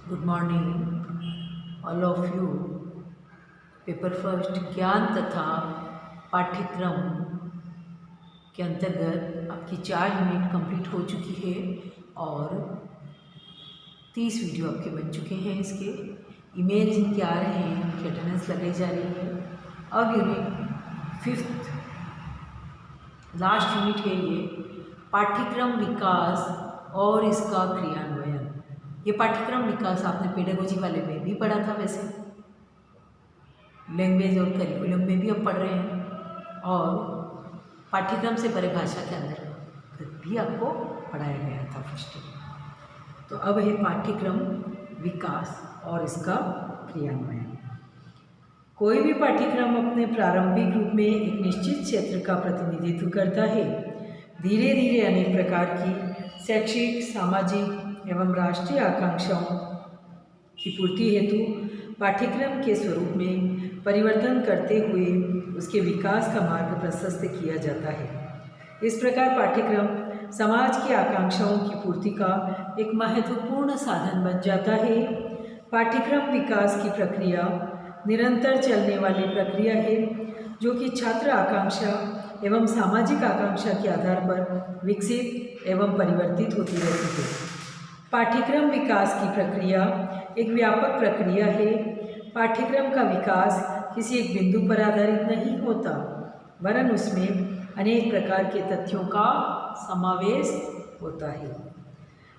Good morning all of you. Paper first ज्ञान तथा पाठ्यक्रम के अंतर्गत आपकी 4 यूनिट कंप्लीट हो चुकी है और 30 वीडियो आपके बन चुके हैं। इसके ईमेल जिनके आ रहे हैं उनकी अटेंडेंस लगाई जा रही है। अब यूनिट 5th लास्ट यूनिट है ये, पाठ्यक्रम विकास और इसका क्रियान्वयन। ये पाठ्यक्रम विकास आपने पेडागोजी वाले में भी पढ़ा था, वैसे लैंग्वेज और करिकुलम में भी अब पढ़ रहे हैं और पाठ्यक्रम से परिभाषा के अंदर भी आपको पढ़ाया गया था फर्स्ट ईयर। तो अब है पाठ्यक्रम विकास और इसका क्रियान्वयन। कोई भी पाठ्यक्रम अपने प्रारंभिक रूप में एक निश्चित क्षेत्र का प्रतिनिधित्व करता है। धीरे धीरे अनेक प्रकार की शैक्षिक, सामाजिक एवं राष्ट्रीय आकांक्षाओं की पूर्ति हेतु पाठ्यक्रम के स्वरूप में परिवर्तन करते हुए उसके विकास का मार्ग प्रशस्त किया जाता है। इस प्रकार पाठ्यक्रम समाज की आकांक्षाओं की पूर्ति का एक महत्वपूर्ण साधन बन जाता है। पाठ्यक्रम विकास की प्रक्रिया निरंतर चलने वाली प्रक्रिया है, जो कि छात्र आकांक्षा एवं सामाजिक आकांक्षा के आधार पर विकसित एवं परिवर्तित होती रहती है। पाठ्यक्रम विकास की प्रक्रिया एक व्यापक प्रक्रिया है। पाठ्यक्रम का विकास किसी एक बिंदु पर आधारित नहीं होता, वरन उसमें अनेक प्रकार के तथ्यों का समावेश होता है।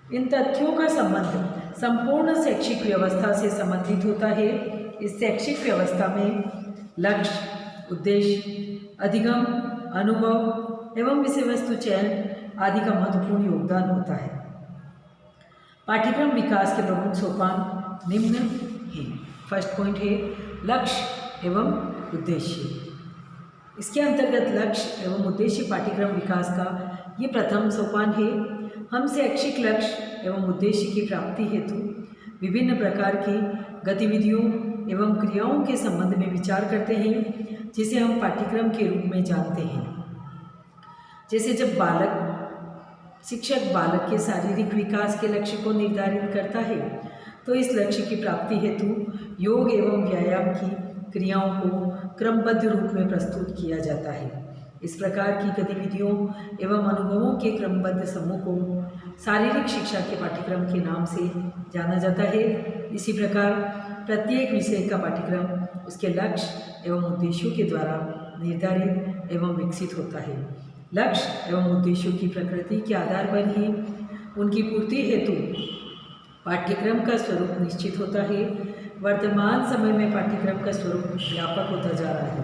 इन तथ्यों का संबंध संपूर्ण शैक्षिक व्यवस्था से संबंधित होता है। इस शैक्षिक व्यवस्था में लक्ष्य, उद्देश्य, अधिगम, अनुभव एवं विषय वस्तु चयन आदि का महत्वपूर्ण योगदान होता है। पाठ्यक्रम विकास के प्रमुख सोपान निम्न हैं। फर्स्ट पॉइंट है लक्ष्य एवं उद्देश्य। इसके अंतर्गत लक्ष्य एवं उद्देश्य पाठ्यक्रम विकास का ये प्रथम सोपान है। हम शैक्षिक लक्ष्य एवं उद्देश्य की प्राप्ति हेतु विभिन्न प्रकार की गतिविधियों एवं क्रियाओं के संबंध में विचार करते हैं, जिसे हम पाठ्यक्रम के रूप में जानते हैं। जैसे जब शिक्षक बालक के शारीरिक विकास के लक्ष्य को निर्धारित करता है, तो इस लक्ष्य की प्राप्ति हेतु योग एवं व्यायाम की क्रियाओं को क्रमबद्ध रूप में प्रस्तुत किया जाता है। इस प्रकार की गतिविधियों एवं अनुभवों के क्रमबद्ध समूह को शारीरिक शिक्षा के पाठ्यक्रम के नाम से जाना जाता है। इसी प्रकार प्रत्येक विषय का पाठ्यक्रम उसके लक्ष्य एवं उद्देश्यों के द्वारा निर्धारित एवं विकसित होता है। लक्ष्य एवं उद्देश्यों की प्रकृति के आधार पर ही उनकी पूर्ति हेतु पाठ्यक्रम का स्वरूप निश्चित होता है। वर्तमान समय में पाठ्यक्रम का स्वरूप व्यापक होता जा रहा है,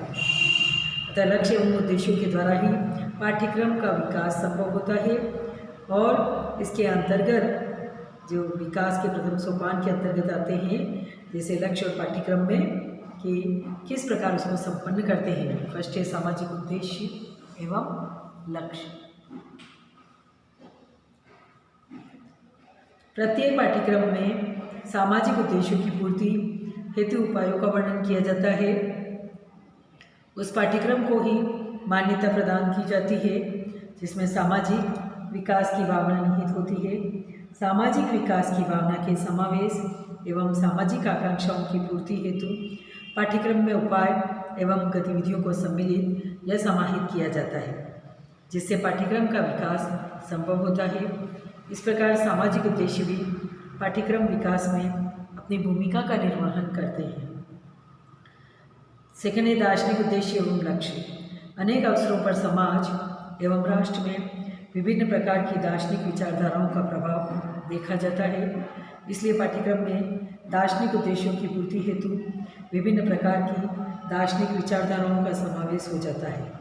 अतः लक्ष्य एवं उद्देश्यों के द्वारा ही पाठ्यक्रम का विकास संभव होता है। और इसके अंतर्गत जो विकास के प्रथम सोपान के अंतर्गत आते हैं, जैसे लक्ष्य और पाठ्यक्रम में कि किस प्रकार उसको संपन्न करते हैं। फर्स्ट है सामाजिक उद्देश्य एवं लक्ष्य। प्रत्येक पाठ्यक्रम में सामाजिक उद्देश्यों की पूर्ति हेतु उपायों का वर्णन किया जाता है। उस पाठ्यक्रम को ही मान्यता प्रदान की जाती है, जिसमें सामाजिक विकास की भावना निहित होती है। सामाजिक विकास की भावना के समावेश एवं सामाजिक आकांक्षाओं की पूर्ति हेतु पाठ्यक्रम में उपाय एवं गतिविधियों को सम्मिलित या समाहित किया जाता है, जिससे पाठ्यक्रम का विकास संभव होता है। इस प्रकार सामाजिक उद्देश्य भी पाठ्यक्रम विकास में अपनी भूमिका का निर्वहन करते हैं। सेकंड है दार्शनिक उद्देश्य एवं लक्ष्य। अनेक अवसरों पर समाज एवं राष्ट्र में विभिन्न प्रकार की दार्शनिक विचारधाराओं का प्रभाव देखा जाता है। इसलिए पाठ्यक्रम में दार्शनिक उद्देश्यों की पूर्ति हेतु विभिन्न प्रकार की दार्शनिक विचारधाराओं का समावेश हो जाता है।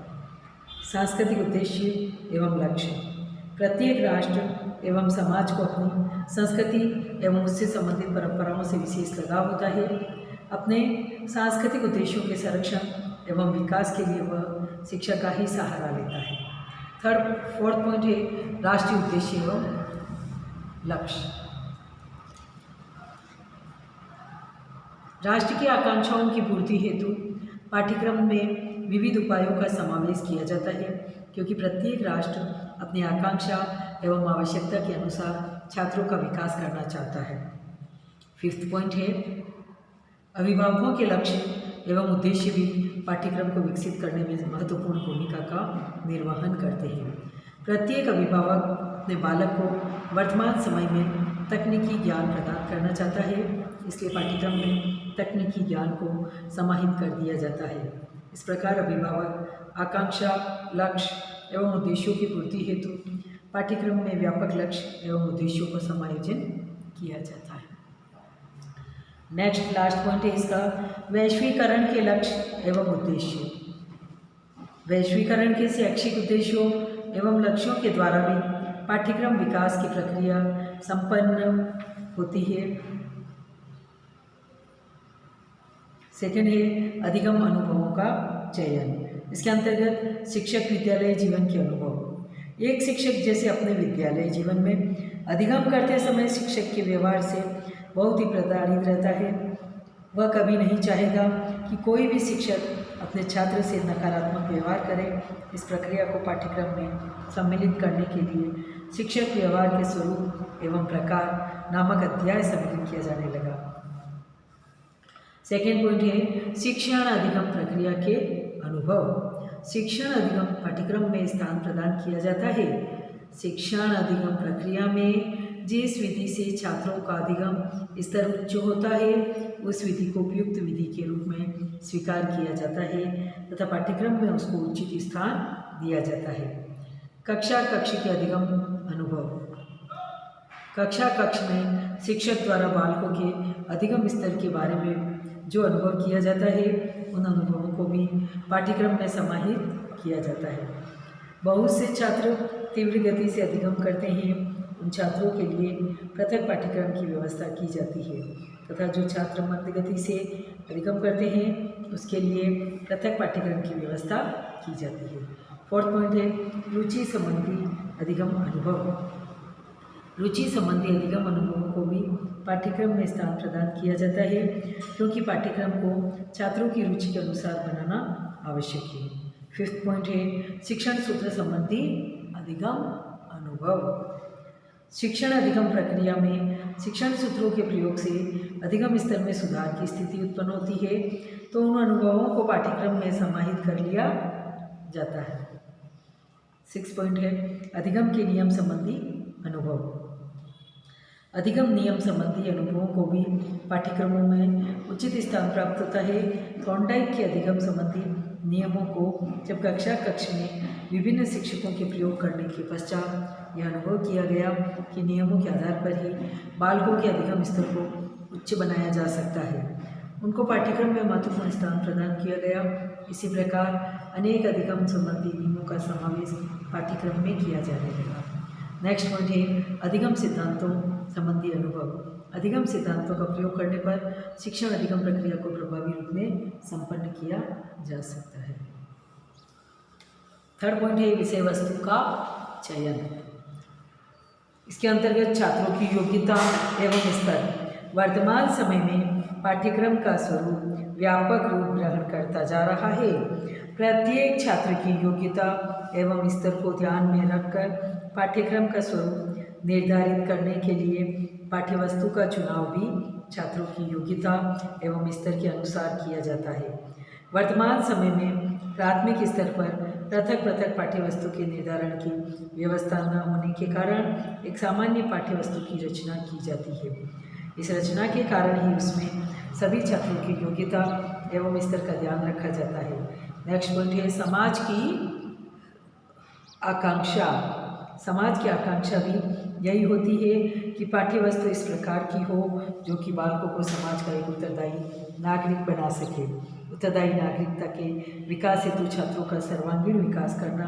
सांस्कृतिक उद्देश्य एवं लक्ष्य। प्रत्येक राष्ट्र एवं समाज को अपनी संस्कृति एवं उससे संबंधित परंपराओं से विशेष लगाव होता है। अपने सांस्कृतिक उद्देश्यों के संरक्षण एवं विकास के लिए वह शिक्षा का ही सहारा लेता है। फोर्थ पॉइंट है राष्ट्रीय उद्देश्य एवं लक्ष्य। राष्ट्र की आकांक्षाओं की पूर्ति हेतु पाठ्यक्रम में विविध उपायों का समावेश किया जाता है, क्योंकि प्रत्येक राष्ट्र अपनी आकांक्षा एवं आवश्यकता के अनुसार छात्रों का विकास करना चाहता है। 5th पॉइंट है अभिभावकों के लक्ष्य एवं उद्देश्य भी पाठ्यक्रम को विकसित करने में महत्वपूर्ण भूमिका का निर्वहन करते हैं। प्रत्येक अभिभावक अपने बालक को वर्तमान समय में तकनीकी ज्ञान प्रदान करना चाहता है, इसलिए पाठ्यक्रम में तकनीकी ज्ञान को समाहित कर दिया जाता है। इस प्रकार अभिभावक आकांक्षा, लक्ष्य एवं उद्देश्यों की पूर्ति हेतु पाठ्यक्रम में व्यापक लक्ष्य एवं उद्देश्यों का समायोजन किया जाता है। नेक्स्ट लास्ट पॉइंट है इसका वैश्वीकरण के लक्ष्य एवं उद्देश्य। वैश्वीकरण के शैक्षिक उद्देश्यों एवं लक्ष्यों के द्वारा भी पाठ्यक्रम विकास की प्रक्रिया संपन्न होती है। सेकंड है अधिगम अनुभवों का चयन। इसके अंतर्गत शिक्षक विद्यालय जीवन के अनुभव। एक शिक्षक जैसे अपने विद्यालय जीवन में अधिगम करते समय शिक्षक के व्यवहार से बहुत ही प्रताड़ित रहता है। वह कभी नहीं चाहेगा कि कोई भी शिक्षक अपने छात्र से नकारात्मक व्यवहार करे। इस प्रक्रिया को पाठ्यक्रम में सम्मिलित करने के लिए शिक्षक व्यवहार के स्वरूप एवं प्रकार नामक अध्याय सम्मिलित किया जाने लगा। सेकेंड पॉइंट है शिक्षण अधिगम प्रक्रिया के अनुभव। शिक्षण अधिगम पाठ्यक्रम में स्थान प्रदान किया जाता है। शिक्षण अधिगम प्रक्रिया में जिस विधि से छात्रों का अधिगम स्तर उच्च होता है उस विधि को उपयुक्त विधि के रूप में स्वीकार किया जाता है तथा पाठ्यक्रम में उसको उचित स्थान दिया जाता है। कक्षा कक्ष के अधिगम अनुभव। कक्षा कक्ष में शिक्षक द्वारा बालकों के अधिगम स्तर के बारे में जो अनुभव किया जाता है उन अनुभवों को भी पाठ्यक्रम में समाहित किया जाता है। बहुत से छात्र तीव्र गति से अधिगम करते हैं, उन छात्रों के लिए पृथक पाठ्यक्रम की व्यवस्था की जाती है तथा जो छात्र मंद गति से अधिगम करते हैं उसके लिए पृथक पाठ्यक्रम की व्यवस्था की जाती है। फोर्थ पॉइंट है रुचि संबंधी अधिगम अनुभव। रुचि संबंधी अधिगम अनुभवों को भी पाठ्यक्रम में स्थान प्रदान किया जाता है क्योंकि पाठ्यक्रम को छात्रों की रुचि के अनुसार बनाना आवश्यक है। फिफ्थ पॉइंट है शिक्षण सूत्र संबंधी अधिगम अनुभव। शिक्षण अधिगम प्रक्रिया में शिक्षण सूत्रों के प्रयोग से अधिगम स्तर में सुधार की स्थिति उत्पन्न होती है तो उन अनुभवों को पाठ्यक्रम में समाहित कर लिया जाता है। 6 पॉइंट है अधिगम के नियम संबंधी अनुभव। अधिगम नियम संबंधी अनुभवों को भी पाठ्यक्रमों में उचित स्थान प्राप्त होता है। थॉर्नडाइक के अधिगम संबंधी नियमों को जब कक्षा कक्ष में विभिन्न शिक्षकों के प्रयोग करने के पश्चात यह अनुभव किया गया कि नियमों के आधार पर ही बालकों के अधिगम स्तर को उच्च बनाया जा सकता है। उनको पाठ्यक्रम में महत्वपूर्ण स्थान प्रदान किया गया। इसी प्रकार अनेक अधिगम संबंधी नियमों का समावेश पाठ्यक्रम में किया जाने लगा। नेक्स्ट पॉइंट है अधिगम सिद्धांतों संबंधी अनुभव। अधिगम सिद्धांतों का प्रयोग करने पर शिक्षण अधिगम प्रक्रिया को प्रभावी रूप में संपन्न किया जा सकता है। थर्ड पॉइंट है विषय वस्तु का चयन। इसके अंतर्गत छात्रों की योग्यता एवं स्तर। वर्तमान समय में पाठ्यक्रम का स्वरूप व्यापक रूप ग्रहण करता जा रहा है। प्रत्येक छात्र की योग्यता एवं स्तर को ध्यान में रखकर पाठ्यक्रम का स्वरूप निर्धारित करने के लिए पाठ्यवस्तु का चुनाव भी छात्रों की योग्यता एवं स्तर के अनुसार किया जाता है। वर्तमान समय में प्राथमिक स्तर पर पृथक पृथक पाठ्यवस्तु के निर्धारण की व्यवस्था न होने के कारण एक सामान्य पाठ्यवस्तु की रचना की जाती है। इस रचना के कारण ही उसमें सभी छात्रों की योग्यता एवं स्तर का ध्यान रखा जाता है। नेक्स्ट पॉइंट है समाज की आकांक्षा। समाज की आकांक्षा भी यही होती है कि पाठ्यवस्तु इस प्रकार की हो जो कि बालकों को समाज का एक उत्तरदायी नागरिक बना सके। उत्तरदायी नागरिकता के विकास हेतु छात्रों का सर्वांगीण विकास करना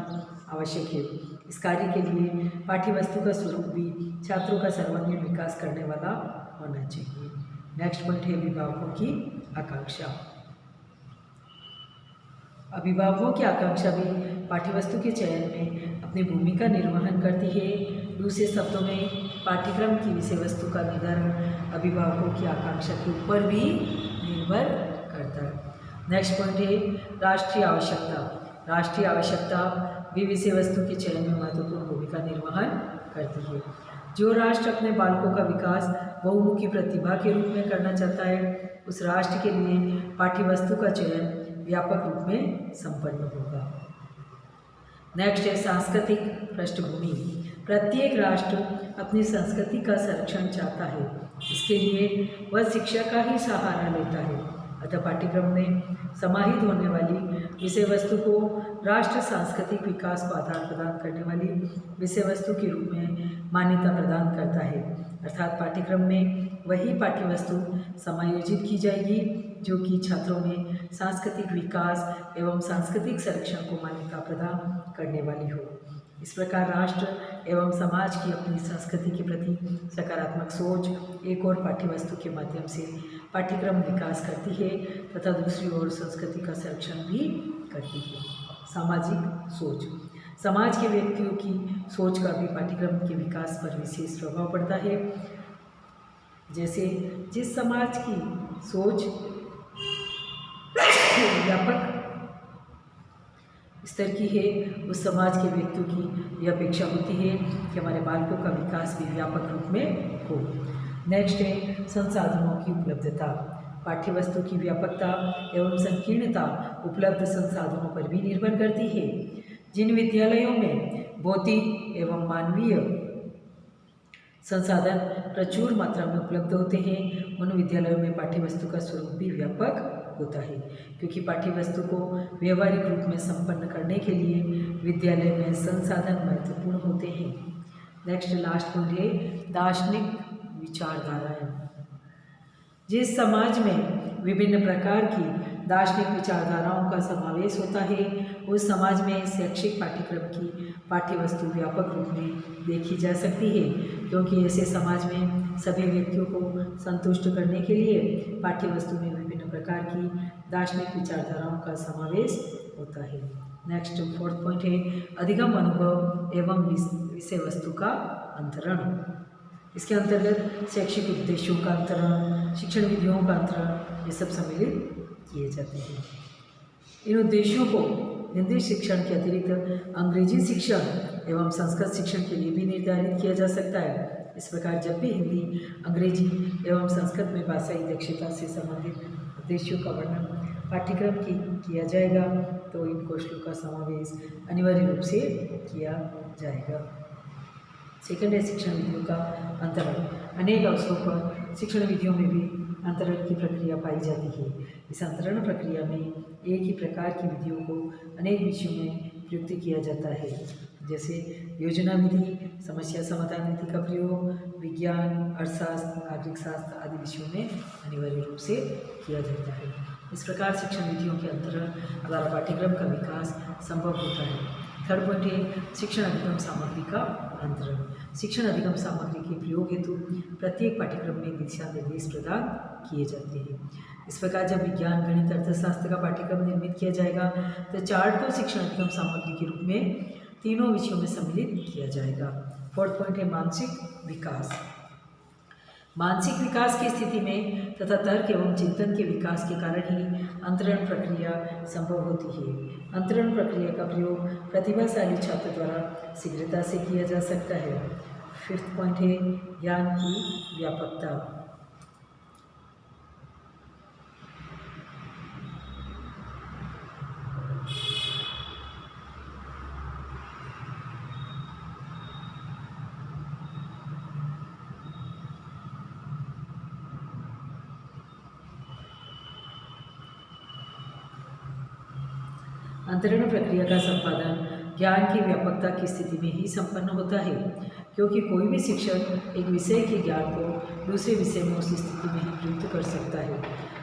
आवश्यक है। इस कार्य के लिए पाठ्यवस्तु का स्वरूप भी छात्रों का सर्वांगीण विकास करने वाला होना चाहिए। नेक्स्ट पॉइंट है अभिभावकों की आकांक्षा। अभिभावकों की आकांक्षा भी पाठ्यवस्तु के चयन में अपनी भूमिका निर्वहन करती है। दूसरे शब्दों में पाठ्यक्रम की विषय वस्तु का निर्धारण अभिभावकों की आकांक्षा के ऊपर भी निर्भर करता है। नेक्स्ट पॉइंट है राष्ट्रीय आवश्यकता। राष्ट्रीय आवश्यकता भी विषय वस्तु के चयन में महत्वपूर्ण भूमिका निर्वहन करती है। जो राष्ट्र अपने बालकों का विकास बहुमुखी प्रतिभा के रूप में करना चाहता है, उस राष्ट्र के लिए पाठ्यवस्तु का चयन व्यापक रूप में संपन्न होगा। नेक्स्ट है सांस्कृतिक पृष्ठभूमि। प्रत्येक राष्ट्र अपनी संस्कृति का संरक्षण चाहता है, इसके लिए वह शिक्षा का ही सहारा लेता है। अतः पाठ्यक्रम में समाहित होने वाली विषय वस्तु को राष्ट्र सांस्कृतिक विकास को आदान प्रदान करने वाली विषय वस्तु के रूप में मान्यता प्रदान करता है। अर्थात पाठ्यक्रम में वही पाठ्यवस्तु समायोजित की जाएगी जो कि छात्रों में सांस्कृतिक विकास एवं सांस्कृतिक संरक्षण को मान्यता प्रदान करने वाली हो। इस प्रकार राष्ट्र एवं समाज की अपनी संस्कृति के प्रति सकारात्मक सोच एक और पाठ्यवस्तु के माध्यम से पाठ्यक्रम विकास करती है तथा दूसरी ओर संस्कृति का संरक्षण भी करती है। सामाजिक सोच। समाज के व्यक्तियों की सोच का भी पाठ्यक्रम के विकास पर विशेष प्रभाव पड़ता है। जैसे जिस समाज की सोच व्यापक स्तर की है, उस समाज के व्यक्तियों की यह अपेक्षा होती है कि हमारे बालकों का विकास भी व्यापक रूप में हो। नेक्स्ट है संसाधनों की उपलब्धता। पाठ्यवस्तु की व्यापकता एवं संकीर्णता उपलब्ध संसाधनों पर भी निर्भर करती है। जिन विद्यालयों में भौतिक एवं मानवीय संसाधन प्रचुर मात्रा में उपलब्ध होते हैं, उन विद्यालयों में पाठ्यवस्तु का स्वरूप भी व्यापक होता है, क्योंकि पाठ्यवस्तु को व्यवहारिक रूप में संपन्न करने के लिए विद्यालय में संसाधन महत्वपूर्ण होते हैं। नेक्स्ट लास्ट पॉइंट है दार्शनिक विचारधाराएं। जिस समाज में विभिन्न प्रकार की दार्शनिक विचारधाराओं का समावेश होता है, उस समाज में शैक्षिक पाठ्यक्रम की पाठ्यवस्तु व्यापक रूप में देखी जा सकती है, क्योंकि ऐसे समाज में सभी व्यक्तियों को संतुष्ट करने के लिए पाठ्यवस्तु में विभिन्न प्रकार की दार्शनिक विचारधाराओं का समावेश होता है। नेक्स्ट फोर्थ पॉइंट है अधिगम अनुभव एवं विषय वस्तु का अंतरण। इसके अंतर्गत शैक्षिक उद्देश्यों का अंतरण, शिक्षण विधियों का अंतरण, ये सब सम्मिलित किए जाते हैं। इन उद्देश्यों को हिंदी शिक्षण के अतिरिक्त अंग्रेजी शिक्षण एवं संस्कृत शिक्षण के लिए भी निर्धारित किया जा सकता है। इस प्रकार जब भी हिंदी, अंग्रेजी एवं संस्कृत में भाषाई दक्षता से संबंधित उद्देश्यों का वर्णन पाठ्यक्रम किया जाएगा, तो इन कौशलों का समावेश अनिवार्य रूप से किया जाएगा। सेकंड है शिक्षण विधियों का अंतरण। अनेक अवसरों पर शिक्षण विधियों में भी अंतरण की प्रक्रिया पाई जाती है। इस अंतरण प्रक्रिया में एक ही प्रकार की विधियों को अनेक विषयों में प्रयुक्त किया जाता है, जैसे योजना विधि, समस्या समाधान विधि का प्रयोग विज्ञान, अर्थशास्त्र, नागरिक शास्त्र आदि विषयों में अनिवार्य रूप से किया जाता है। इस प्रकार शिक्षण विधियों के अंतरण द्वारा पाठ्यक्रम का विकास संभव होता है। थर्ड पॉइंट है शिक्षण अधिगम सामग्री का अंतरण। शिक्षण अधिगम सामग्री के प्रयोग हेतु प्रत्येक पाठ्यक्रम में दिशा निर्देश प्रदान किए जाते हैं। इस प्रकार जब विज्ञान, गणित, अर्थशास्त्र का पाठ्यक्रम निर्मित किया जाएगा तो चार्ट को शिक्षण अधिगम सामग्री के रूप में तीनों विषयों में सम्मिलित किया जाएगा। फोर्थ पॉइंट है मानसिक विकास। मानसिक विकास की स्थिति में तथा तर्क एवं चिंतन के विकास के कारण ही अंतरण प्रक्रिया संभव होती है। अंतरण प्रक्रिया का प्रयोग प्रतिभाशाली छात्र द्वारा शीघ्रता से किया जा सकता है। फिफ्थ पॉइंट है ज्ञान की व्यापकता। अंतरण प्रक्रिया का संपादन ज्ञान की व्यापकता की स्थिति में ही संपन्न होता है, क्योंकि कोई भी शिक्षक एक विषय के ज्ञान को दूसरे विषय में उस स्थिति में ही प्रयुक्त कर सकता है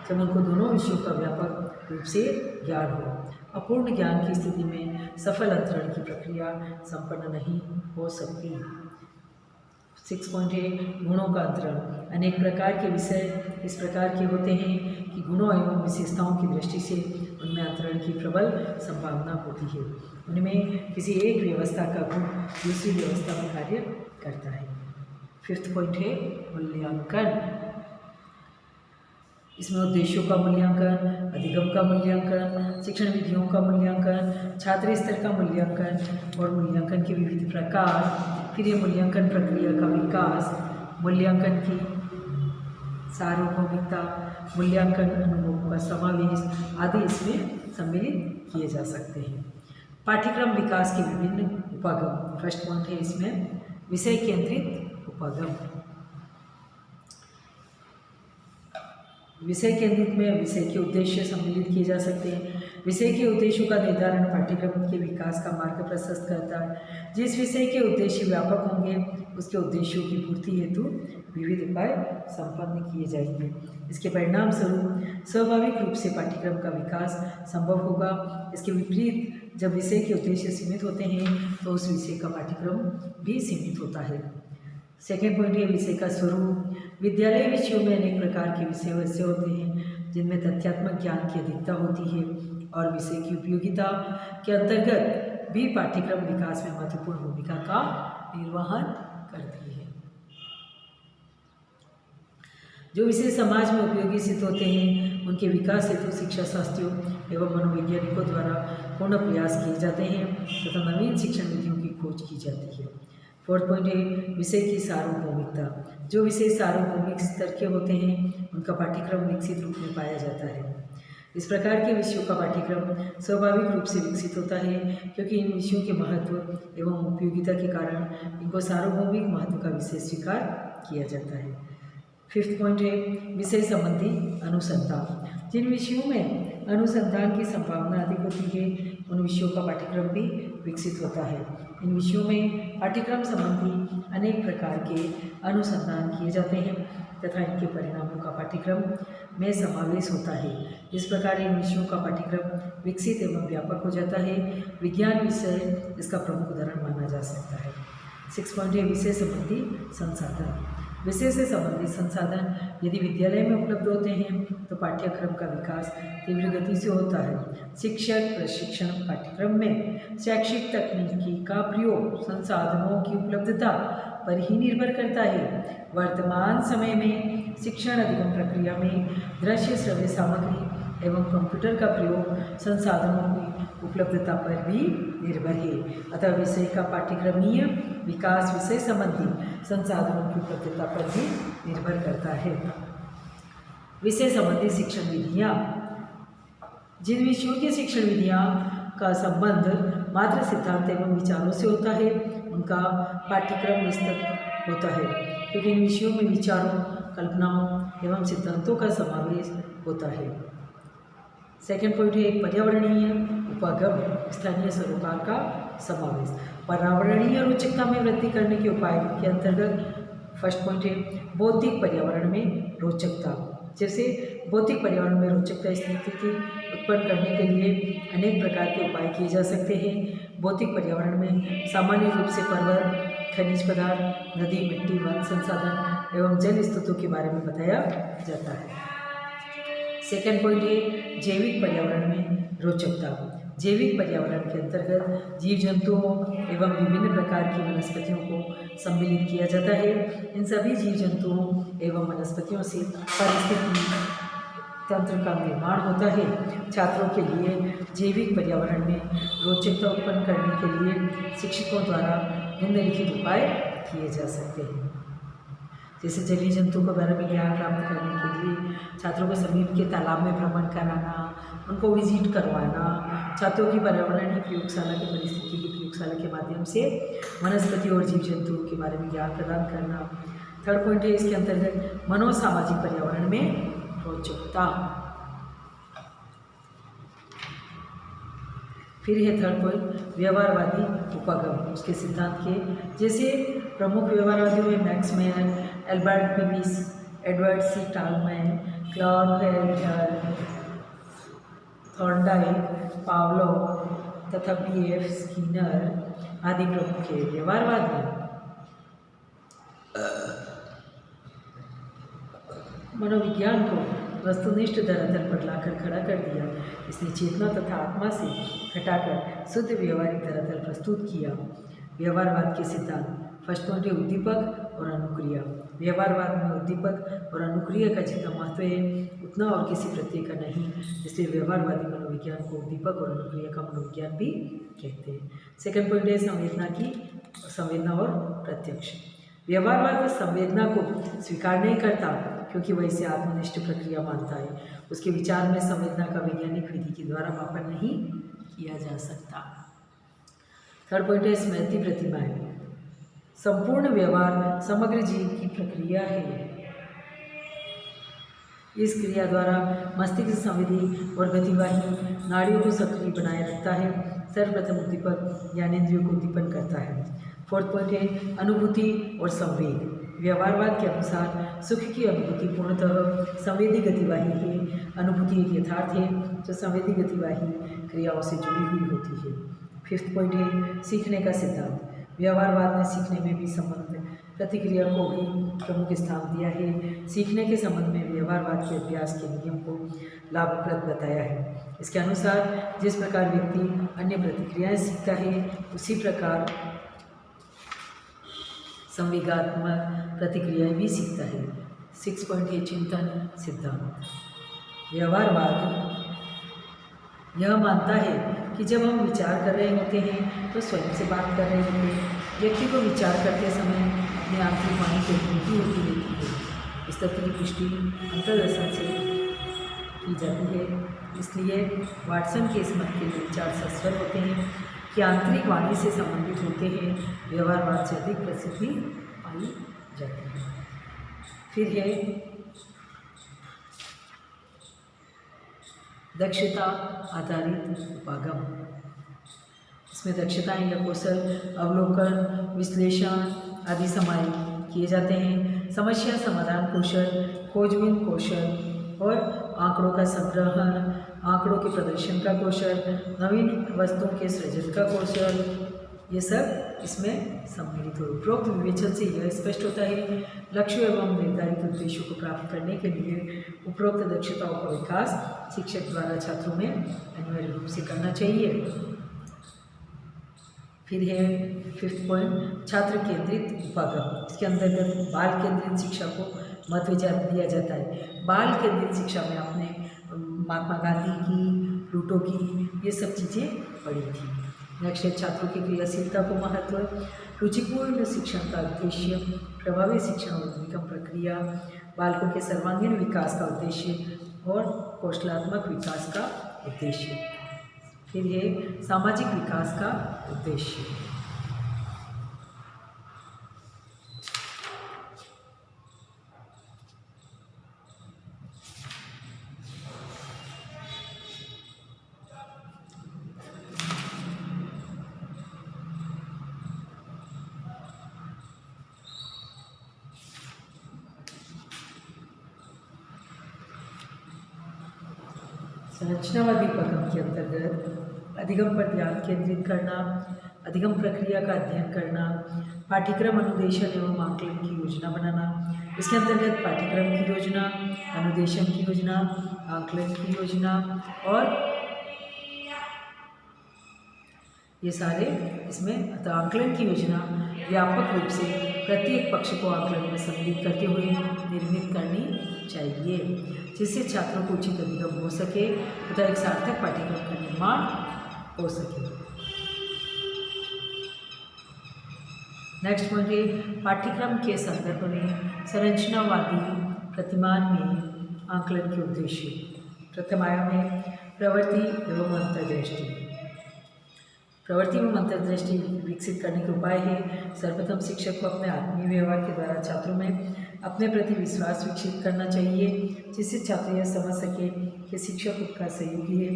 जब उनको दोनों विषयों का व्यापक रूप से ज्ञान हो। अपूर्ण ज्ञान की स्थिति में सफल अंतरण की प्रक्रिया संपन्न नहीं हो सकती। 6 पॉइंट है गुणों का अंतरण। अनेक प्रकार के विषय इस प्रकार के होते हैं कि गुणों एवं विशेषताओं की दृष्टि से उनमें अंतरण की प्रबल संभावना होती है। उनमें किसी एक व्यवस्था का गुण दूसरी व्यवस्था में कार्य करता है। 5th पॉइंट है मूल्यांकन। इसमें उद्देश्यों का मूल्यांकन, अधिगम का मूल्यांकन, शिक्षण विधियों का मूल्यांकन, छात्र स्तर का मूल्यांकन और मूल्यांकन के विविध प्रकार फिर ये मूल्यांकन प्रक्रिया का विकास, मूल्यांकन की सार्वभौमिकता, मूल्यांकन अनुभव का समावेश आदि इसमें सम्मिलित किए जा सकते हैं। पाठ्यक्रम विकास के विभिन्न उपागम। फर्स्ट पॉइंट है इसमें विषय केंद्रित उपागम। विषय केंद्रित में विषय के उद्देश्य सम्मिलित किए जा सकते हैं। विषय के उद्देश्यों का निर्धारण पाठ्यक्रम के विकास का मार्ग प्रशस्त करता है। जिस विषय के उद्देश्य व्यापक होंगे उसके उद्देश्यों की पूर्ति हेतु विविध उपाय संपन्न किए जाएंगे। इसके परिणाम स्वरूप स्वाभाविक रूप से पाठ्यक्रम का विकास संभव होगा। इसके विपरीत जब विषय के उद्देश्य सीमित होते हैं तो उस विषय का पाठ्यक्रम भी सीमित होता है। सेकेंड पॉइंट है विषय का स्वरूप। विद्यालय विषयों में अनेक प्रकार के विषय वैसे होते हैं जिनमें तथ्यात्मक ज्ञान की अधिकता होती है और विषय की उपयोगिता के अंतर्गत भी पाठ्यक्रम विकास में महत्वपूर्ण भूमिका का निर्वहन करती है। जो विषय समाज में उपयोगी सिद्ध होते हैं उनके विकास हेतु शिक्षा शास्त्रियों एवं मनोवैज्ञानिकों द्वारा पूर्ण प्रयास किए जाते हैं तथा नवीन शिक्षण विधियों की खोज की जाती है। फोर्थ पॉइंट है विषय की सार्वभौमिकता। जो विषय सार्वभौमिक स्तर के होते हैं उनका पाठ्यक्रम विकसित रूप में पाया जाता है। इस प्रकार के विषयों का पाठ्यक्रम स्वाभाविक रूप से विकसित होता है क्योंकि इन विषयों के महत्व एवं उपयोगिता के कारण इनको सार्वभौमिक महत्व का विषय स्वीकार किया जाता है। फिफ्थ पॉइंट है विषय संबंधी अनुसंधान। जिन विषयों में अनुसंधान की संभावना अधिक होती है उन विषयों का पाठ्यक्रम भी विकसित होता है। इन विषयों में पाठ्यक्रम संबंधी अनेक प्रकार के अनुसंधान किए जाते हैं तथा इनके परिणामों का पाठ्यक्रम में समावेश होता है। इस प्रकार इन विषयों का पाठ्यक्रम विकसित एवं व्यापक हो जाता है। विज्ञान विषय इसका प्रमुख उदाहरण माना जा सकता है। सिक्स पॉइंट है विषय संबंधी संसाधन। विषय से संबंधित संसाधन यदि विद्यालय में उपलब्ध होते हैं तो पाठ्यक्रम का विकास तीव्र गति से होता है। शिक्षक प्रशिक्षण पाठ्यक्रम में शैक्षिक तकनीकी का प्रयोग संसाधनों की उपलब्धता पर ही निर्भर करता है। वर्तमान समय में शिक्षण अधिगम प्रक्रिया में दृश्य श्रव्य सामग्री एवं कंप्यूटर का प्रयोग संसाधनों की उपलब्धता पर भी निर्भर है। अतः विषय का पाठ्यक्रमीय विकास विषय संबंधी संसाधनों की उपलब्धता पर भी निर्भर करता है। विषय संबंधी शिक्षण विधियाँ। जिन विषयों की शिक्षण विधियाँ का संबंध मात्र सिद्धांत एवं विचारों से होता है उनका पाठ्यक्रम विस्तृत होता है क्योंकि इन विषयों में विचारों, कल्पनाओं एवं सिद्धांतों का समावेश होता है। सेकेंड पॉइंट है पर्यावरणीय उपागम, स्थानीय सरोकार का समावेश। पर्यावरणीय रोचकता में वृद्धि करने के उपाय के अंतर्गत फर्स्ट पॉइंट है बौद्धिक पर्यावरण में रोचकता। जैसे बौद्धिक पर्यावरण में रोचकता स्थिति उत्पन्न करने के लिए अनेक प्रकार के उपाय किए जा सकते हैं। बौद्धिक पर्यावरण में सामान्य रूप से पर्वत, खनिज पदार्थ, नदी, मिट्टी, वन संसाधन एवं जल स्रोतों के बारे में बताया जाता है। सेकेंड पॉइंट है जैविक पर्यावरण में रोचकता। जैविक पर्यावरण के अंतर्गत जीव जंतुओं एवं विभिन्न प्रकार की वनस्पतियों को सम्मिलित किया जाता है। इन सभी जीव जंतुओं एवं वनस्पतियों से पारिस्थितिकी तंत्र का निर्माण होता है। छात्रों के लिए जैविक पर्यावरण में रोचकता उत्पन्न करने के लिए शिक्षकों द्वारा निम्नलिखित उपाय किए जा सकते हैं। जैसे जलीय जंतुओं के बारे में ज्ञान प्राप्त करने के लिए छात्रों को समीप के तालाब में भ्रमण कराना, उनको विजिट करवाना, छात्रों की पर्यावरणीय प्रयोगशाला की परिस्थिति की प्रयोगशाला के माध्यम से वनस्पति और जीव जंतुओं के बारे में ज्ञान प्रदान करना। थर्ड पॉइंट है इसके अंतर्गत मनोसामाजिक पर्यावरण में रोचकता। फिर है थर्ड पॉइंट व्यवहारवादी उपागम, उसके सिद्धांत के जैसे प्रमुख व्यवहारवादियों में Max Meyer, Albert P Weiss, Edward C Tolman, Claude Helter, Thorndike, Pavlov तथा B.F. स्किनर आदि प्रमुख है। व्यवहारवाद में मनोविज्ञान को वस्तुनिष्ठ धरातल पर लाकर खड़ा कर दिया। इसने चेतना तथा आत्मा से हटाकर शुद्ध व्यवहारिक धरातल प्रस्तुत किया। व्यवहारवाद के सिद्धांत फर्स्ट पॉइंट है उद्दीपक और अनुक्रिया। व्यवहारवाद में उद्दीपक और अनुक्रिया का जितना महत्व है उतना और किसी प्रत्यय का नहीं, इसलिए व्यवहारवादी मनोविज्ञान को उद्दीपक और अनुक्रिया का मनोविज्ञान भी कहते हैं। सेकंड पॉइंट है संवेदना और प्रत्यक्ष। व्यवहारवाद संवेदना को स्वीकार नहीं करता क्योंकि वह इसे आत्मनिष्ठ प्रक्रिया मानता है। उसके विचार में संवेदना का वैज्ञानिक विधि के द्वारा मापन नहीं किया जा सकता। थर्ड पॉइंट है स्मृति प्रतिमाएं। संपूर्ण व्यवहार समग्र जीव की प्रक्रिया है। इस क्रिया द्वारा मस्तिष्क संवेदी और गतिवाही नाड़ियों को सक्रिय बनाए रखता है। सर्वप्रथम उद्दीपक ज्ञानेंद्रियों को उद्दीपन करता है। फोर्थ पॉइंट है अनुभूति और संवेद। व्यवहारवाद के अनुसार सुख की अनुभूति पूर्णतः संवेदी गतिवाही है। अनुभूति एक यथार्थ है जो संवेदी गतिवाही क्रियाओं से जुड़ी हुई होती है। फिफ्थ पॉइंट है सीखने का सिद्धांत। व्यवहारवाद ने सीखने में भी संबंध प्रतिक्रिया को भी प्रमुख स्थान दिया है। सीखने के संबंध में व्यवहारवाद के अभ्यास के नियम को लाभप्रद बताया है। इसके अनुसार जिस प्रकार व्यक्ति अन्य प्रतिक्रियाएं सीखता है उसी प्रकार संवेगात्मक प्रतिक्रियाएं भी सीखता है। 6 पॉइंट है चिंतन सिद्धांत। व्यवहारवाद यह मानता है कि जब हम विचार कर रहे होते हैं तो स्वयं से बात कर रहे होते हैं। व्यक्ति को विचार करते समय अपनी आंतरिक वाणी की अनुभूति होती रहती है। इस तथ्य की पुष्टि अंतर्दर्शन से की जाती है। इसलिए वाटसन के इस मत के विचार सस्वर होते हैं कि आंतरिक वाणी से संबंधित होते हैं व्यवहारवाद से अधिक प्रसिद्धि पाई जाती है। फिर है दक्षता आधारित उपागम। इसमें दक्षताएं या कौशल अवलोकन, विश्लेषण आदि समाहित किए जाते हैं। समस्या समाधान कौशल, खोजबीन कौशल और आंकड़ों का संग्रहण, आंकड़ों के प्रदर्शन का कौशल, नवीन वस्तुओं के सृजन का कौशल, ये सब इसमें सम्मिलित हो। उपरोक्त विवेचन से यह स्पष्ट होता है लक्ष्य एवं निर्धारित उद्देश्यों को प्राप्त करने के लिए उपरोक्त दक्षताओं का विकास शिक्षक द्वारा छात्रों में अनिवार्य रूप से करना चाहिए। फिर है 5th पॉइंट छात्र केंद्रित उपागम। इसके अंतर्गत बाल केंद्रित शिक्षा को महत्व दिया जाता है। बाल केंद्रित शिक्षा में आपने महात्मा गांधी की, प्लूटो की, ये सब चीज़ें पढ़ी थी। नेक्स्ट है छात्रों की क्रियाशीलता को महत्व। रुचिपूर्ण शिक्षण का उद्देश्य, प्रभावी शिक्षण और निगम प्रक्रिया, बालकों के सर्वांगीण विकास का उद्देश्य और कौशलात्मक विकास का उद्देश्य। फिर है सामाजिक विकास का उद्देश्य। संरचनावादी उपागम के अंतर्गत अधिगम पर ध्यान केंद्रित करना, अधिगम प्रक्रिया का अध्ययन करना, पाठ्यक्रम अनुदेशन एवं आकलन की योजना बनाना। इसके अंतर्गत पाठ्यक्रम की योजना, अनुदेशन की योजना, आकलन की योजना और ये सारे इसमें आकलन की योजना व्यापक रूप से प्रत्येक पक्ष को आकलन में सम्मिलित करते हुए निर्मित करनी चाहिए, जिससे छात्रों को उचित अधिगम हो सके तथा एक सार्थक पाठ्यक्रम का निर्माण हो सके। नेक्स्ट पॉइंट है पाठ्यक्रम के संदर्भ में संरचनावादी प्रतिमान में आकलन के उद्देश्य। प्रथम आयाम है प्रवृत्ति एवं अंतर्दृष्टि। प्रवृत्ति एवं अंतर्दृष्टि विकसित करने के उपाय है सर्वप्रथम शिक्षक को अपने आत्मीय व्यवहार के द्वारा छात्रों में अपने प्रति विश्वास विकसित करना चाहिए, जिससे छात्र यह समझ सके कि शिक्षक उनका सहयोगी है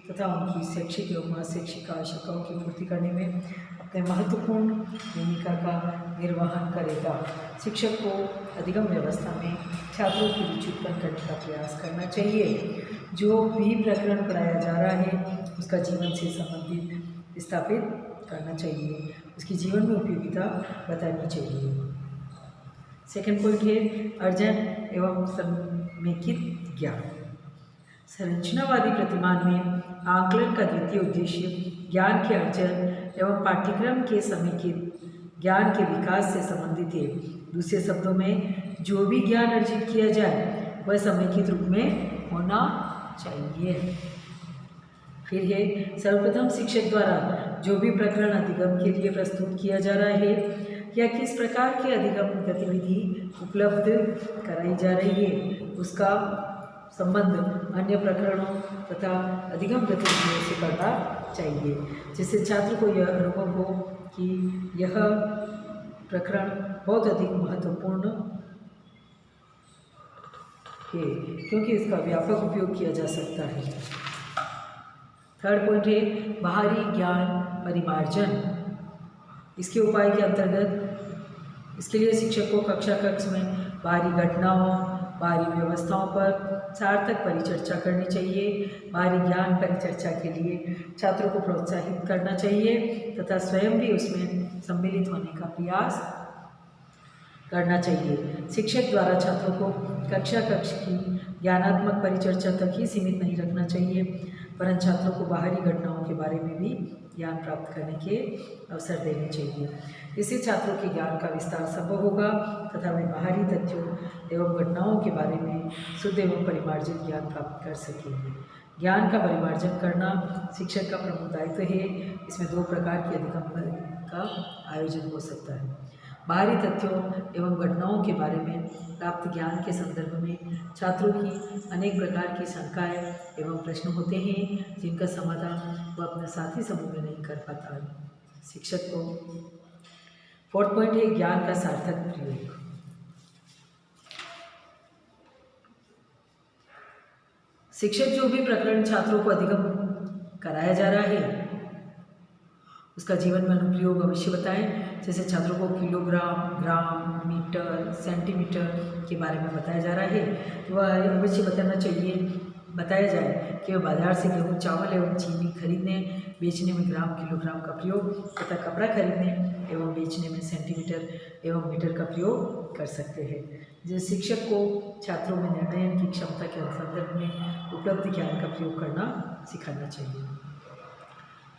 तथा उनकी शैक्षिक एवं अशैक्षिक आवश्यकताओं की पूर्ति करने में अपने महत्वपूर्ण भूमिका का निर्वहन करेगा। शिक्षक को अधिगम व्यवस्था में छात्रों की रुचि उत्पन्न करने का प्रयास करना चाहिए। जो भी प्रकरण पढ़ाया जा रहा है उसका जीवन से संबंधित स्थापित करना चाहिए, उसकी जीवन में उपयोगिता बतानी चाहिए। सेकंड पॉइंट है अर्जन एवं समेकित ज्ञान। संरचनावादी प्रतिमान में आकलन का द्वितीय उद्देश्य ज्ञान के अर्जन एवं पाठ्यक्रम के समेकित ज्ञान के विकास से संबंधित है। दूसरे शब्दों में जो भी ज्ञान अर्जित किया जाए वह समेकित रूप में होना चाहिए। फिर है सर्वप्रथम शिक्षक द्वारा जो भी प्रकरण अधिगम के लिए प्रस्तुत किया जा रहा है या किस प्रकार की अधिगम गतिविधि उपलब्ध कराई जा रही है उसका संबंध अन्य प्रकरणों तथा अधिगम गतिविधियों से करना चाहिए, जिससे छात्र को यह अनुभव हो कि यह प्रकरण बहुत अधिक महत्वपूर्ण है क्योंकि इसका व्यापक उपयोग किया जा सकता है। थर्ड पॉइंट है बाहरी ज्ञान परिमार्जन। इसके उपाय के अंतर्गत इसके लिए शिक्षक को कक्ष में बाहरी घटनाओं, बाहरी व्यवस्थाओं पर सार्थक परिचर्चा करनी चाहिए। बाहरी ज्ञान परिचर्चा के लिए छात्रों को प्रोत्साहित करना चाहिए तथा स्वयं भी उसमें सम्मिलित होने का प्रयास करना चाहिए। शिक्षक द्वारा छात्रों को कक्ष की ज्ञानात्मक परिचर्चा तक ही सीमित नहीं रखना चाहिए, परंतु छात्रों को बाहरी घटनाओं के बारे में भी ज्ञान प्राप्त करने के अवसर देने चाहिए। इससे छात्रों के ज्ञान का विस्तार संभव होगा तथा वे बाहरी तथ्यों एवं घटनाओं के बारे में शुद्ध एवं परिमार्जित ज्ञान प्राप्त कर सकेंगे। ज्ञान का परिमार्जन करना शिक्षक का प्रमुख दायित्व है। इसमें 2 प्रकार के अधिगम का आयोजन हो सकता है। बाहरी तथ्यों एवं घटनाओं के बारे में प्राप्त ज्ञान के संदर्भ में छात्रों की अनेक प्रकार की शंकाएं एवं प्रश्न होते हैं जिनका समाधान वह अपने साथी समूह में नहीं कर पाता है शिक्षक को। 4th पॉइंट है ज्ञान का सार्थक प्रयोग। शिक्षक जो भी प्रकरण छात्रों को अधिगम कराया जा रहा है उसका जीवन में अनुप्रयोग अवश्य बताएं। जैसे छात्रों को किलोग्राम, ग्राम, मीटर, सेंटीमीटर के बारे में बताया जा रहा है तो वह अवश्य बताया जाए कि वह बाजार से गेहूँ, चावल एवं चीनी खरीदने बेचने में ग्राम, किलोग्राम का प्रयोग तथा कपड़ा खरीदने एवं बेचने में सेंटीमीटर एवं मीटर का प्रयोग कर सकते हैं। जिस शिक्षक को छात्रों में निर्णय की क्षमता के संदर्भ में उपलब्ध ज्ञान का प्रयोग करना सिखाना चाहिए।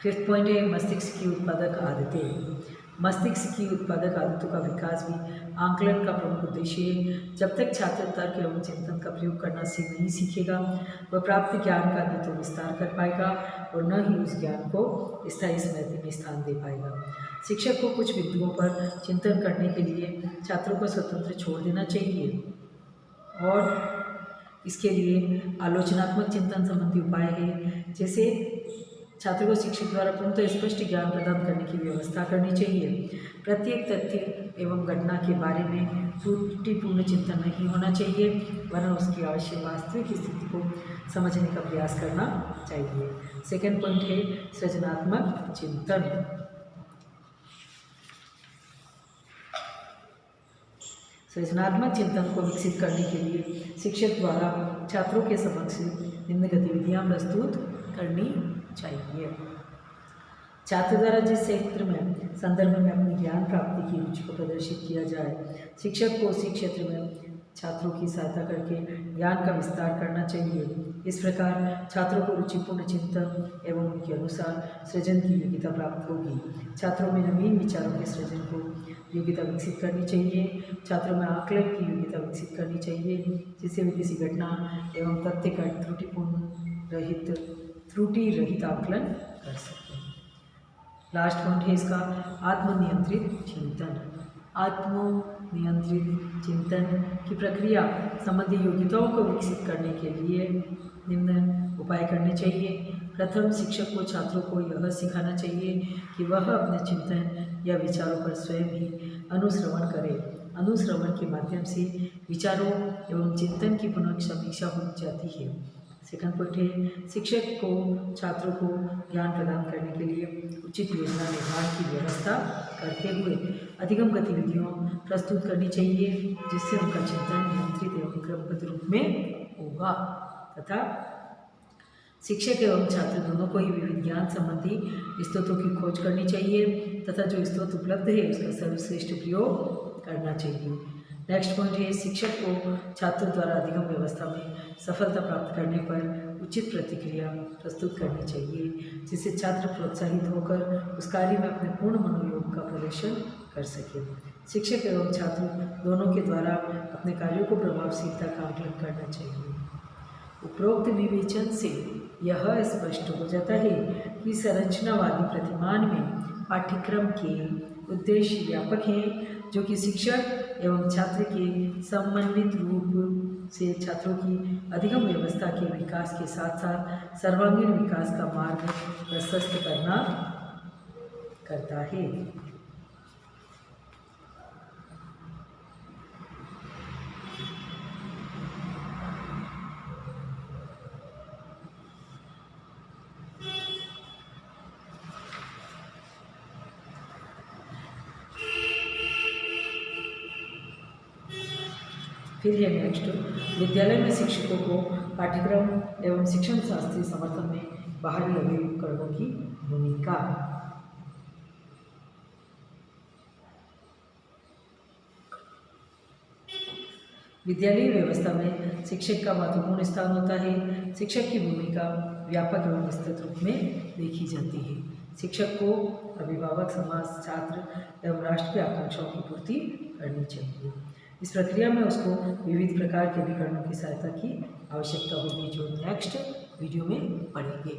5th पॉइंट है मस्तिष्क की उत्पादक आदतें। मस्तिष्क की उत्पादक आदतों का विकास भी आंकलन का प्रमुख उद्देश्य है। जब तक छात्र तर्क एवं चिंतन का प्रयोग करना नहीं सीखेगा वह प्राप्त ज्ञान का न तो विस्तार कर पाएगा और न ही उस ज्ञान को स्थायी स्मृति में स्थान दे पाएगा। शिक्षक को कुछ बिंदुओं पर चिंतन करने के लिए छात्रों को स्वतंत्र छोड़ देना चाहिए और इसके लिए आलोचनात्मक चिंतन संबंधी उपाय है। जैसे छात्रों को शिक्षक द्वारा पूर्णतः स्पष्ट ज्ञान प्रदान करने की व्यवस्था करनी चाहिए। प्रत्येक तथ्य एवं घटना के बारे में त्रुटिपूर्ण चिंतन नहीं होना चाहिए वरन उसकी आवश्यक वास्तविक स्थिति को समझने का प्रयास करना चाहिए। 2nd पॉइंट है सृजनात्मक चिंतन। सृजनात्मक चिंतन को विकसित करने के लिए शिक्षक द्वारा छात्रों के समक्ष निम्न गतिविधियाँ प्रस्तुत करनी चाहिए। छात्र द्वारा जिस क्षेत्र में संदर्भ में अपनी ज्ञान प्राप्ति की रुचि को प्रदर्शित किया जाए शिक्षक को उसी क्षेत्र में छात्रों की सहायता करके ज्ञान का विस्तार करना चाहिए। इस प्रकार छात्रों को रुचिपूर्ण चिंतन एवं उनके अनुसार सृजन की योग्यता प्राप्त होगी। छात्रों में नवीन विचारों के सृजन को योग्यता विकसित करनी चाहिए। छात्रों में आकलन की योग्यता विकसित करनी चाहिए जिससे वे किसी घटना एवं तथ्य का त्रुटि रहित आकलन कर सकते हैं। लास्ट पॉइंट है इसका आत्मनियंत्रित चिंतन। आत्मनियंत्रित चिंतन की प्रक्रिया संबंधी योग्यताओं को विकसित करने के लिए निम्न उपाय करने चाहिए। प्रथम शिक्षक को छात्रों को यह सिखाना चाहिए कि वह अपने चिंतन या विचारों पर स्वयं ही अनुश्रवण करें। अनुश्रवण के माध्यम से विचारों एवं चिंतन की पुनः समीक्षा हो जाती है। 2nd पॉइंट है शिक्षक को छात्रों को ज्ञान प्रदान करने के लिए उचित योजना निर्माण की व्यवस्था करते हुए अधिगम गतिविधियों प्रस्तुत करनी चाहिए जिससे उनका चिंतन नियंत्रित एवं क्रमबद्ध रूप में होगा तथा शिक्षक एवं छात्र दोनों को ही विविध ज्ञान संबंधी स्रोतों की खोज करनी चाहिए तथा जो स्रोत उपलब्ध है उसका सर्वश्रेष्ठ प्रयोग करना चाहिए। नेक्स्ट पॉइंट है शिक्षक को छात्रों द्वारा अधिगम व्यवस्था में सफलता प्राप्त करने पर उचित प्रतिक्रिया प्रस्तुत करनी चाहिए जिससे छात्र प्रोत्साहित होकर उस कार्य में अपने पूर्ण मनोयोग का प्रदर्शन कर सके। शिक्षक एवं छात्र दोनों के द्वारा अपने कार्यों को प्रभावशीलता का आकलन करना चाहिए। उपरोक्त विवेचन से यह स्पष्ट हो जाता है कि संरचनावादी प्रतिमान में पाठ्यक्रम के उद्देश्य व्यापक हैं, जो कि शिक्षक एवं छात्र के समन्वित रूप से छात्रों की अधिगम व्यवस्था के विकास के साथ साथ सर्वांगीण विकास का मार्ग प्रशस्त करता है। फिर है नेक्स्ट, विद्यालय में शिक्षकों को पाठ्यक्रम एवं शिक्षण शास्त्रीय समर्थन में बाहरी अभिकरणों की भूमिका। विद्यालय व्यवस्था में शिक्षक का महत्वपूर्ण स्थान होता है। शिक्षक की भूमिका व्यापक एवं विस्तृत रूप में देखी जाती है। शिक्षक को अभिभावक, समाज, छात्र एवं राष्ट्र की आकांक्षाओं की पूर्ति करनी चाहिए। इस प्रक्रिया में उसको विविध प्रकार के अभिकरणों की सहायता की आवश्यकता होगी, जो नेक्स्ट वीडियो में पढ़ेंगे।